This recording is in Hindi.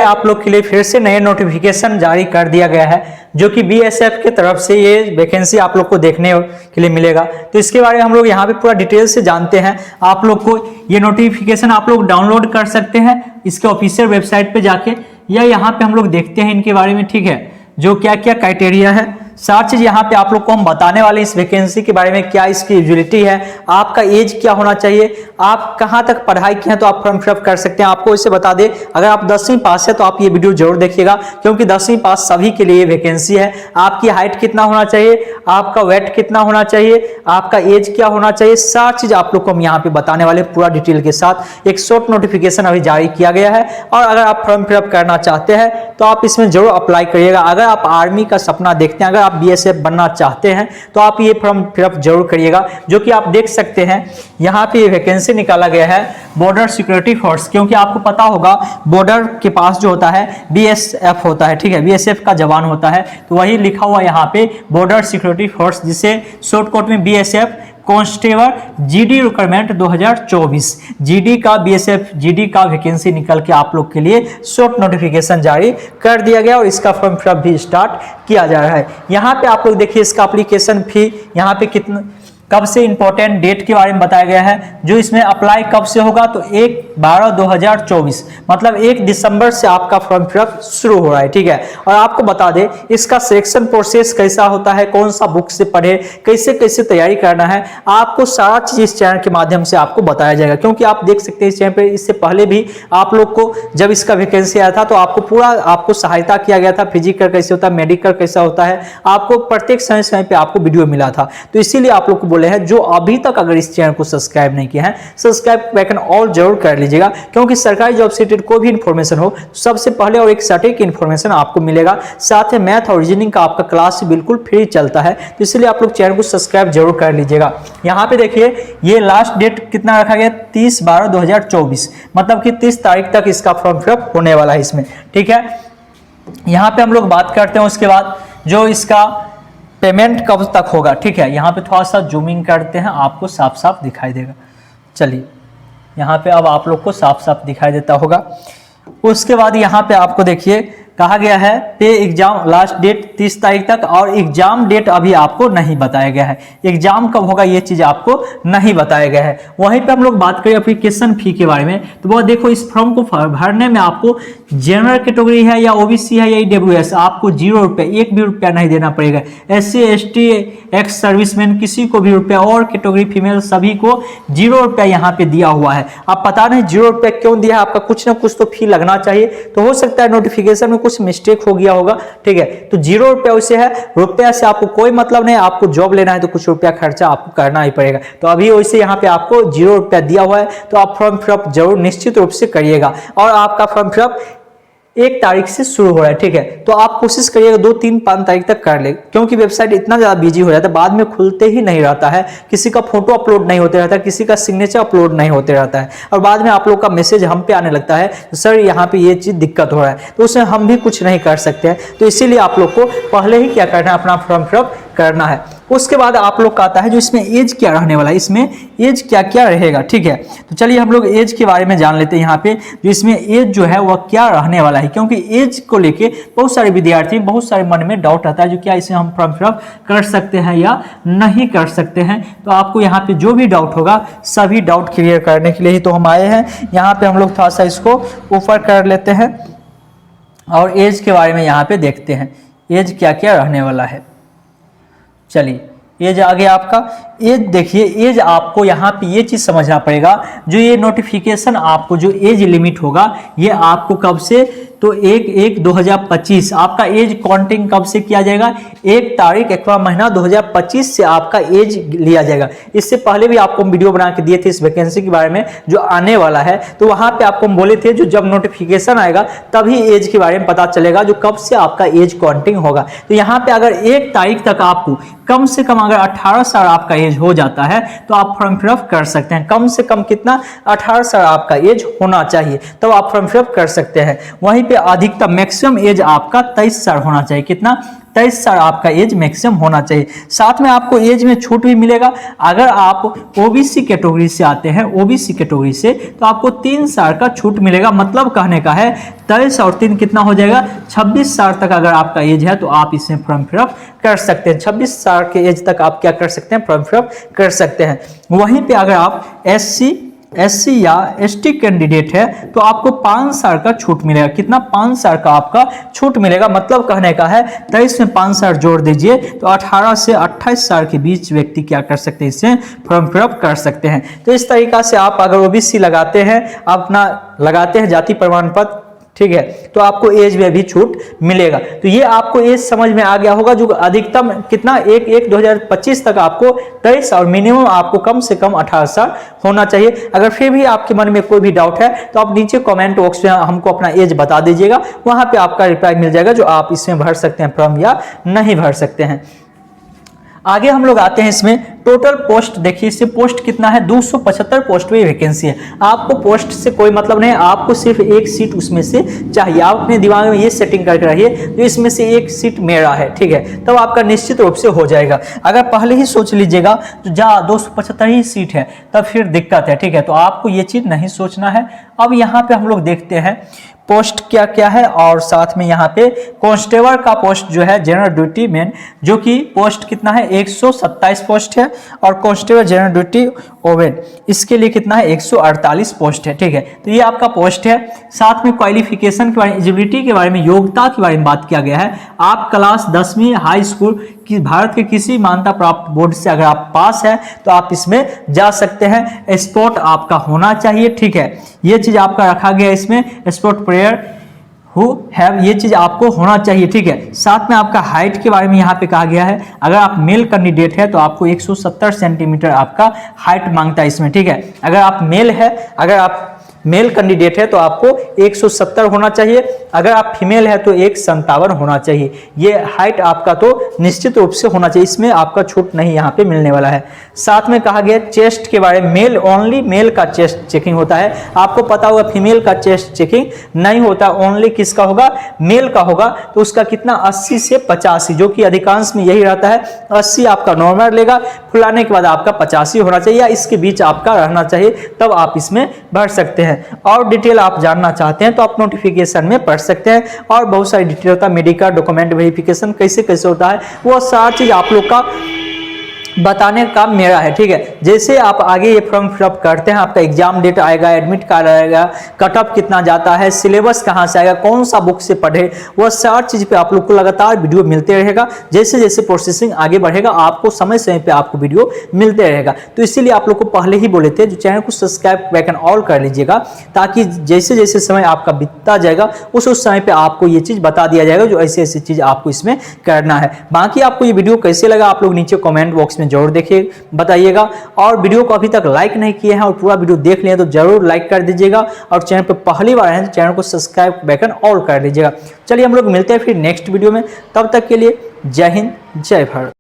आप लोग के लिए फिर से नए नोटिफिकेशन जारी कर दिया गया है, जो कि बीएसएफ की तरफ से ये वैकेंसी आप लोग को देखने के लिए मिलेगा। तो इसके बारे में हम लोग यहाँ पे पूरा डिटेल से जानते हैं। आप लोग को ये नोटिफिकेशन आप लोग डाउनलोड कर सकते हैं इसके ऑफिशियल वेबसाइट पे जाके, या यहाँ पे हम लोग देखते हैं इनके बारे में, ठीक है, जो क्या क्या क्राइटेरिया है, सारी चीज यहाँ पे आप लोग को हम बताने वाले हैं। इस वैकेंसी के बारे में क्या इसकी एलिजिबिलिटी है, आपका एज क्या होना चाहिए, आप कहाँ तक पढ़ाई किए हैं तो आप फॉर्म फिलअप कर सकते हैं। आपको इसे बता दें, अगर आप 10वीं पास है तो आप ये वीडियो जरूर देखिएगा, क्योंकि 10वीं पास सभी के लिए वैकेंसी है। आपकी हाइट कितना होना चाहिए, आपका वेट कितना होना चाहिए, आपका एज क्या होना चाहिए, सारी चीज आप लोग को हम यहाँ पे बताने वाले पूरा डिटेल के साथ। एक शॉर्ट नोटिफिकेशन अभी जारी किया गया है, और अगर आप फॉर्म फिलअप करना चाहते हैं तो आप इसमें जरूर अप्लाई करिएगा। अगर आप आर्मी का सपना देखते हैं, अगर आप बीएसएफ बनना चाहते हैं तो आप ये फॉर्म फिलअप जरूर करिएगा। जो कि आप देख सकते हैं यहाँ पे वैकेंसी निकाला गया है बॉर्डर सिक्योरिटी फोर्स, क्योंकि आपको पता होगा बॉर्डर के पास जो होता है बीएसएफ होता है, ठीक है, बीएसएफ का जवान होता है, तो वही लिखा हुआ यहाँ पे बॉर्डर सिक्योरिटी फोर्स, जिसे शॉर्टकट में BSF constable GD requirement 2024 GD का, बीएसएफ जीडी का वैकेंसी निकल के आप लोग के लिए शॉर्ट नोटिफिकेशन जारी कर दिया गया, और इसका फॉर्म फिलअप भी स्टार्ट किया जा रहा है। यहाँ पे आप लोग देखिए इसका एप्लीकेशन फी यहाँ पे कितना, कब से इंपॉर्टेंट डेट के बारे में बताया गया है। जो इसमें अप्लाई कब से होगा तो 1/12/2024 मतलब 1 दिसंबर से आपका फॉर्म फिलअप शुरू हो रहा है, ठीक है। और आपको बता दें इसका सिलेक्शन प्रोसेस कैसा होता है, कौन सा बुक से पढ़े, कैसे कैसे तैयारी करना है, आपको सारा चीज इस चैनल के माध्यम से आपको बताया जाएगा। क्योंकि आप देख सकते हैं इस चैनल पे इससे पहले भी आप लोग को जब इसका वैकेंसी आया था तो आपको पूरा आपको सहायता किया गया था, फिजिकल कैसे होता है, मेडिकल कैसा होता है, आपको प्रत्येक समय समय पे आपको वीडियो मिला था। तो इसीलिए आप लोग को बोले हैं जो अभी तक अगर इस चैनल को सब्सक्राइब नहीं किया है, सब्सक्राइब बैकन ऑल जरूर कर लीजिएगा, क्योंकि सरकारी जॉब से रिलेटेड कोई भी इंफॉर्मेशन हो सबसे पहले और एक सटीक इंफॉर्मेशन आपको मिलेगा। साथ में मैथ और रीजनिंग का आपका क्लास बिल्कुल फ्री चलता है, तो इसलिए आप लोग चैनल को सब्सक्राइब जरूर कर लीजिएगा। यहाँ पे देखिए ये लास्ट डेट कितना रखा गया, 30/12/2024 मतलब कि 30 तारीख तक इसका फॉर्म फिलअप होने वाला है इसमें, ठीक है। यहाँ पे हम लोग बात करते हैं उसके बाद जो इसका पेमेंट कब तक होगा, ठीक है। यहाँ पे थोड़ा सा जूमिंग करते हैं, आपको साफ साफ दिखाई देगा। चलिए यहाँ पे अब आप लोग को साफ साफ दिखाई देता होगा। उसके बाद यहाँ पे आपको देखिए कहा गया है पे एग्जाम लास्ट डेट 30 तारीख तक, और एग्जाम डेट अभी आपको नहीं बताया गया है, एग्जाम कब होगा ये चीज आपको नहीं बताया गया है। वहीं पे हम लोग बात करें एप्लीकेशन फी के बारे में, तो वो देखो इस फॉर्म को भरने में आपको जनरल कैटेगरी है या ओबीसी है या ईडब्ल्यूएस, आपको 0 रुपये, 1 भी रुपया नहीं देना पड़ेगा। SC ST एक्स सर्विसमैन किसी को भी रुपया, और कैटेगरी फीमेल सभी को 0 रुपया यहाँ पे दिया हुआ है। आप पता नहीं 0 रुपया क्यों दिया है, आपका कुछ ना कुछ तो फी लगना चाहिए, तो हो सकता है नोटिफिकेशन में कुछ मिस्टेक हो गया होगा, ठीक है। तो 0 रुपया उसे है, रुपया से आपको कोई मतलब नहीं, आपको जॉब लेना है तो कुछ रुपया खर्चा आपको करना ही पड़ेगा। तो अभी वैसे यहाँ पे आपको 0 रुपया दिया हुआ है, तो आप फॉर्म फिलअप जरूर निश्चित रूप से करिएगा, और आपका फॉर्म फिलअप 1 तारीख से शुरू हो रहा है, ठीक है। तो आप कोशिश करिएगा 2, 3, 5 तारीख तक कर ले, क्योंकि वेबसाइट इतना ज्यादा बिजी हो जाता है, बाद में खुलते ही नहीं रहता है, किसी का फोटो अपलोड नहीं होते रहता है, किसी का सिग्नेचर अपलोड नहीं होते रहता है, और बाद में आप लोग का मैसेज हम पे आने लगता है तो सर यहाँ पे ये चीज दिक्कत हो रहा है, तो उसमें हम भी कुछ नहीं कर सकते हैं। तो इसीलिए आप लोग को पहले ही क्या करना है, अपना फॉर्म फिलअप करना है। उसके बाद आप लोग का आता है जो इसमें एज क्या रहने वाला है, इसमें एज क्या क्या रहेगा, ठीक है। तो चलिए हम लोग एज के बारे में जान लेते हैं। यहाँ पे जो इसमें एज जो है वह क्या रहने वाला है, क्योंकि एज को लेके बहुत सारे विद्यार्थी, बहुत सारे मन में डाउट आता है जो क्या इसे हम फॉर्म फिलअप कर सकते हैं या नहीं कर सकते हैं। तो आपको यहाँ पे जो भी डाउट होगा सभी डाउट क्लियर करने के लिए ही तो हम आए हैं। यहाँ पे हम लोग थोड़ा सा इसको ऊपर कर लेते हैं और एज के बारे में यहाँ पे देखते हैं एज क्या क्या रहने वाला है। चलिए एज आ गया आपका। एज देखिए, एज आपको यहाँ पे ये चीज समझना पड़ेगा, जो ये नोटिफिकेशन आपको जो एज लिमिट होगा ये आपको कब से, तो 1/1/2025 आपका एज काउंटिंग कब से किया जाएगा, 1 तारीख 1वां महीना 2025 से आपका एज लिया जाएगा। इससे पहले भी आपको हम वीडियो बना के दिए थे इस वैकेंसी के बारे में जो आने वाला है, तो वहां पे आपको हम बोले थे जो जब नोटिफिकेशन आएगा तभी एज के बारे में पता चलेगा जो कब से आपका एज काउंटिंग होगा। तो यहाँ पे अगर 1 तारीख तक आपको कम से कम अगर 18 साल आपका एज हो जाता है तो आप फॉर्म फिलअप कर सकते हैं। कम से कम कितना, 18 साल आपका एज होना चाहिए तब तो आप फॉर्म फिलअप कर सकते हैं। वहीं पे अधिकतम मैक्सिमम एज आपका 23 साल होना चाहिए। कितना, 23 साल आपका एज मैक्सिमम होना चाहिए। साथ में आपको एज में छूट भी मिलेगा। अगर आप ओबीसी कैटेगरी से आते हैं, ओबीसी कैटेगरी से, तो आपको 3 साल का छूट मिलेगा। मतलब कहने का है 23 और 3 कितना हो जाएगा, 26 साल तक अगर आपका एज है तो आप इसमें फॉर्म फिलअप कर सकते हैं। 26 साल के एज तक आप क्या कर सकते हैं, फॉर्म फिलअप कर सकते हैं। वहीं पे अगर आप एससी या एसटी कैंडिडेट है तो आपको 5 साल का छूट मिलेगा। कितना, 5 साल का आपका छूट मिलेगा। मतलब कहने का है 23 में 5 साल जोड़ दीजिए तो 18 से 28 साल के बीच व्यक्ति क्या कर सकते हैं, इससे फॉर्म फिलअप कर सकते हैं। तो इस तरीका से आप अगर ओबीसी लगाते हैं, अपना लगाते हैं जाति प्रमाण पत्र, ठीक है, तो आपको एज में भी छूट मिलेगा। तो ये आपको एज समझ में आ गया होगा, जो अधिकतम कितना 1/1/2025 तक आपको 23 और मिनिमम आपको कम से कम 18 साल होना चाहिए। अगर फिर भी आपके मन में कोई भी डाउट है तो आप नीचे कमेंट बॉक्स में हमको अपना एज बता दीजिएगा, वहां पे आपका रिप्लाई मिल जाएगा जो आप इसमें भर सकते हैं फॉर्म या नहीं भर सकते हैं। आगे हम लोग आते हैं इसमें टोटल पोस्ट। देखिए इससे पोस्ट कितना है, 275 पोस्ट में वैकेंसी है। आपको पोस्ट से कोई मतलब नहीं, आपको सिर्फ एक सीट उसमें से चाहिए। आप अपने दिमाग में ये सेटिंग करके रहिए तो इसमें से एक सीट मेरा है, ठीक है, तब आपका निश्चित रूप से हो जाएगा। अगर पहले ही सोच लीजिएगा तो 275 ही सीट है तब फिर दिक्कत है, ठीक है, तो आपको ये चीज नहीं सोचना है। अब यहाँ पे हम लोग देखते हैं पोस्ट क्या क्या है, और साथ में यहाँ पे कांस्टेबल का पोस्ट जो है जनरल ड्यूटी मैन, जो कि पोस्ट कितना है 127 पोस्ट है, और कांस्टेबल जनरल ड्यूटी ओवेन इसके लिए कितना है 148 पोस्ट है, ठीक है। तो ये आपका पोस्ट है। साथ में क्वालिफिकेशन के बारे में, एलिजिबिलिटी के बारे में, योग्यता के बारे में बात किया गया है। आप क्लास 10वीं हाई स्कूल कि भारत के किसी मान्यता प्राप्त बोर्ड से अगर आप पास है तो आप इसमें जा सकते हैं। स्पोर्ट आपका होना चाहिए, ठीक है, ये चीज आपका रखा गया है इसमें, स्पोर्ट प्लेयर हु हैव, ये चीज आपको होना चाहिए, ठीक है। साथ में आपका हाइट के बारे में यहाँ पे कहा गया है। अगर आप मेल कैंडिडेट है तो आपको 170 सेंटीमीटर आपका हाइट मांगता है इसमें, ठीक है। अगर आप मेल है, अगर आप मेल कैंडिडेट है तो आपको 170 होना चाहिए। अगर आप फीमेल है तो 157 होना चाहिए। ये हाइट आपका तो निश्चित रूप से होना चाहिए, इसमें आपका छूट नहीं यहाँ पे मिलने वाला है। साथ में कहा गया चेस्ट के बारे में, मेल ओनली मेल का चेस्ट चेकिंग होता है। आपको पता होगा फीमेल का चेस्ट चेकिंग नहीं होता, ओनली किसका होगा, मेल का होगा। तो उसका कितना 80 से 85, जो कि अधिकांश में यही रहता है। 80 आपका नॉर्मल लेगा, फुलाने के बाद आपका 85 होना चाहिए या इसके बीच आपका रहना चाहिए, तब आप इसमें भर सकते हैं। और डिटेल आप जानना चाहते हैं तो आप नोटिफिकेशन में पढ़ सकते हैं, और बहुत सारी डिटेल होता है, मेडिकल डॉक्यूमेंट वेरिफिकेशन कैसे कैसे होता है, वो सारी चीज आप लोग का बताने का काम मेरा है, ठीक है। जैसे आप आगे ये फॉर्म फिलअप करते हैं, आपका एग्जाम डेट आएगा, एडमिट कार्ड आएगा, कट ऑफ कितना जाता है, सिलेबस कहाँ से आएगा, कौन सा बुक से पढ़े, वह सारी चीज पे आप लोग को लगातार वीडियो मिलते रहेगा। जैसे जैसे प्रोसेसिंग आगे बढ़ेगा आपको समय समय पे आपको वीडियो मिलते रहेगा। तो इसीलिए आप लोग को पहले ही बोले थे जो चैनल को सब्सक्राइब बैक एंड ऑल कर लीजिएगा, ताकि जैसे जैसे समय आपका बीतता जाएगा उस समय पे आपको ये चीज बता दिया जाएगा जो ऐसी ऐसी चीज आपको इसमें करना है। बाकी आपको ये वीडियो कैसे लगा आप लोग नीचे कमेंट बॉक्स में जरूर देखिए, बताइएगा। और वीडियो को अभी तक लाइक नहीं किए हैं और पूरा वीडियो देख लिए तो जरूर लाइक कर दीजिएगा, और चैनल पर पहली बार है तो चैनल को सब्सक्राइब बैक एंड ऑल कर लीजिएगा। चलिए हम लोग मिलते हैं फिर नेक्स्ट वीडियो में, तब तक के लिए जय हिंद जय भारत।